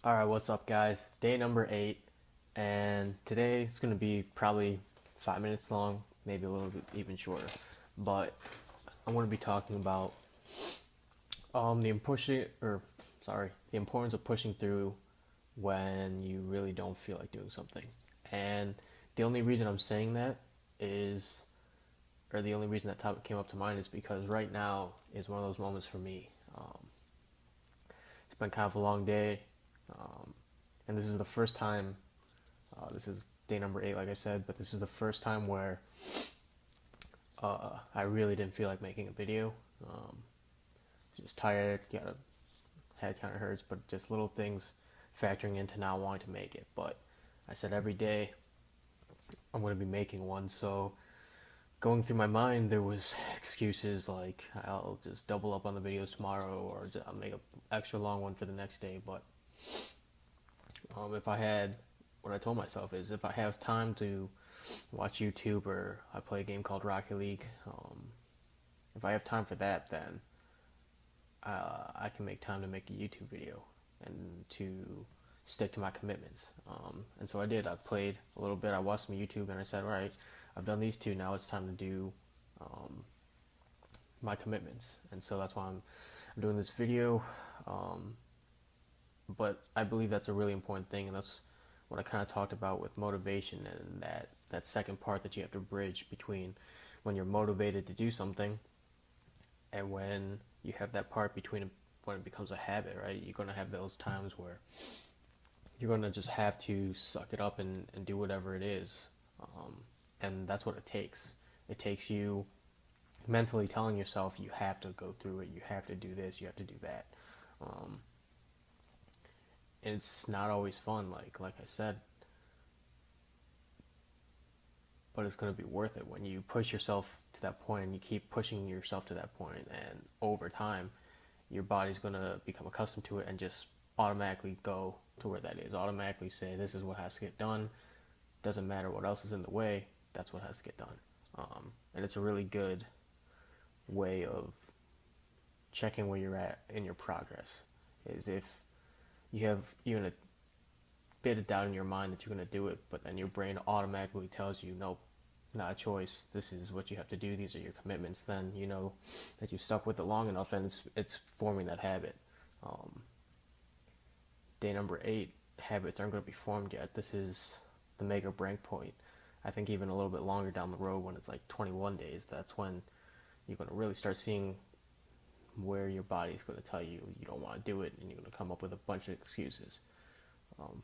Alright, what's up, guys? Day number 8, and today it's going to be probably 5 minutes long, maybe a little bit even shorter. But I'm going to be talking about the importance of pushing through when you really don't feel like doing something. And the only reason I'm saying that is, or the only reason that topic came up to mind is because right now is one of those moments for me. It's been kind of a long day, and this is the first time. This is day number 8, like I said, but this is the first time where I really didn't feel like making a video. Just tired, got a head kind of hurts, but just little things factoring into not wanting to make it. But I said every day I'm going to be making one, so going through my mind there was excuses like I'll just double up on the videos tomorrow, or I'll make an extra long one for the next day. But if I had, what I told myself is, if I have time to watch YouTube, or I play a game called Rocket League, if I have time for that, then I can make time to make a YouTube video and to stick to my commitments. And so I did. I played a little bit. I watched some YouTube, and I said, all right, I've done these two. Now it's time to do my commitments. And so that's why I'm doing this video. But I believe that's a really important thing, and that's what I kind of talked about with motivation, and that second part that you have to bridge between when you're motivated to do something and when you have that part between when it becomes a habit, right? You're going to have those times where you're going to just have to suck it up and do whatever it is. And that's what it takes. It takes you mentally telling yourself you have to go through it, you have to do this, you have to do that. It's not always fun, like I said, but it's going to be worth it when you push yourself to that point, and you keep pushing yourself to that point, and over time your body's going to become accustomed to it and just automatically go to where that is, automatically say this is what has to get done, doesn't matter what else is in the way, that's what has to get done. And it's a really good way of checking where you're at in your progress, is if you have even a bit of doubt in your mind that you're going to do it, but then your brain automatically tells you, nope, not a choice, this is what you have to do, these are your commitments, then you know that you've stuck with it long enough, and it's forming that habit. Day number 8, habits aren't going to be formed yet. This is the make or break point. I think even a little bit longer down the road, when it's like 21 days, that's when you're going to really start seeing where your body's going to tell you you don't want to do it, and you're going to come up with a bunch of excuses. And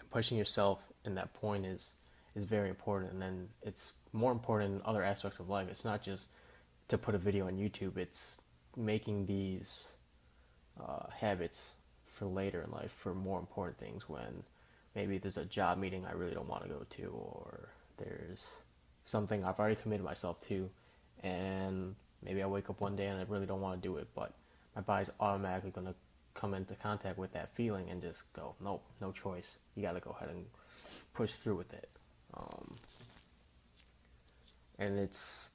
pushing yourself in that point is very important, and then it's more important in other aspects of life. It's not just to put a video on YouTube, it's making these habits for later in life, for more important things, when maybe there's a job meeting I really don't want to go to, or there's something I've already committed myself to, and maybe I wake up one day and I really don't want to do it, but my body's automatically going to come into contact with that feeling and just go, nope, no choice. You got to go ahead and push through with it. And it's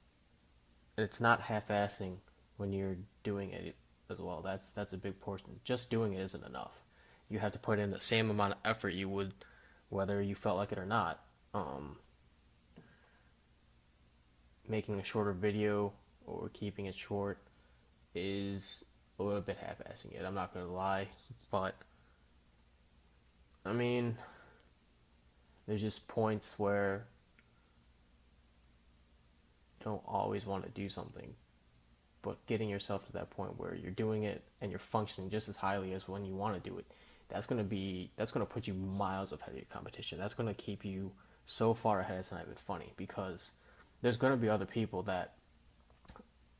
not half-assing when you're doing it as well. That's a big portion. Just doing it isn't enough. You have to put in the same amount of effort you would whether you felt like it or not. Making a shorter video or keeping it short is a little bit half-assing it, I'm not going to lie. But I mean, there's just points where you don't always want to do something, but getting yourself to that point where you're doing it and you're functioning just as highly as when you want to do it, that's going to put you miles ahead of your competition. That's going to keep you so far ahead it's not even funny, because there's going to be other people that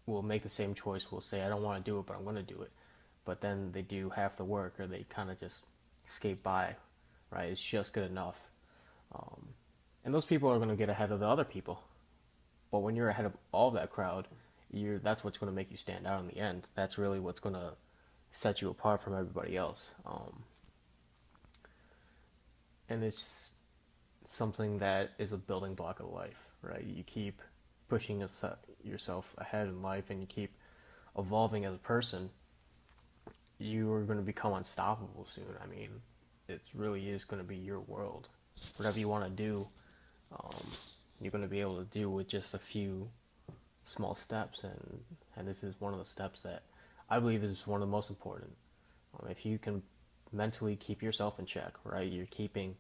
will make the same choice, will say I don't want to do it but I'm going to do it, but then they do half the work, or they kind of just skate by, right? It's just good enough. And those people are going to get ahead of the other people, but when you're ahead of all of that crowd, that's what's going to make you stand out in the end. That's really what's going to set you apart from everybody else. And it's something that is a building block of life, right? You keep pushing yourself ahead in life, and you keep evolving as a person, you are going to become unstoppable soon. I mean, it really is going to be your world. Whatever you want to do, um, you're going to be able to do with just a few small steps, and this is one of the steps that I believe is one of the most important. If you can mentally keep yourself in check, right? You're keeping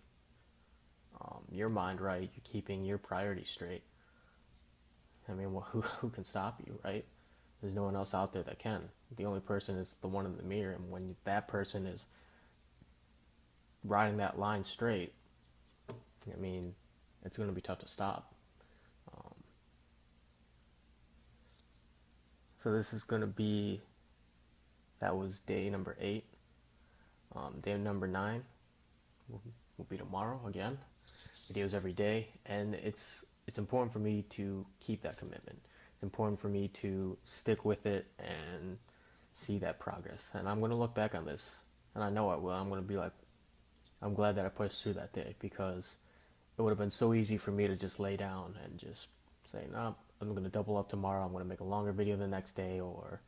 your mind right. You're keeping your priorities straight. I mean, well, who can stop you, right? There's no one else out there that can. The only person is the one in the mirror, and when that person is riding that line straight, I mean, it's going to be tough to stop. So this is going to be, that was day number 8. Day number 9 will be tomorrow again. Videos every day, and it's important for me to keep that commitment. It's important for me to stick with it and see that progress. And I'm going to look back on this, and I know I will. I'm going to be like, I'm glad that I pushed through that day, because it would have been so easy for me to just lay down and just say, no, I'm going to double up tomorrow. I'm going to make a longer video the next day, or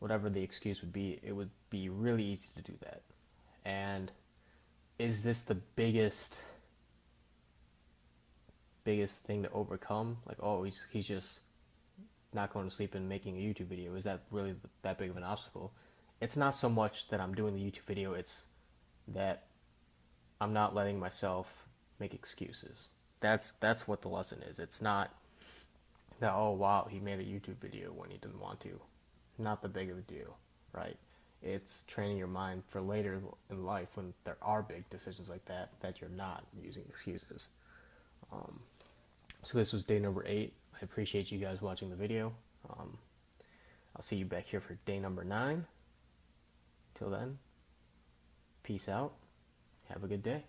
whatever the excuse would be. It would be really easy to do that. And is this the biggest thing to overcome? Like, oh, he's just not going to sleep and making a YouTube video. Is that really that big of an obstacle? It's not so much that I'm doing the YouTube video, it's that I'm not letting myself make excuses. That's what the lesson is. It's not that, oh wow, he made a YouTube video when he didn't want to. Not the big of a deal, right? It's training your mind for later in life when there are big decisions like that, that you're not using excuses. So this was day number 8. I appreciate you guys watching the video. I'll see you back here for day number 9. Till then, peace out. Have a good day.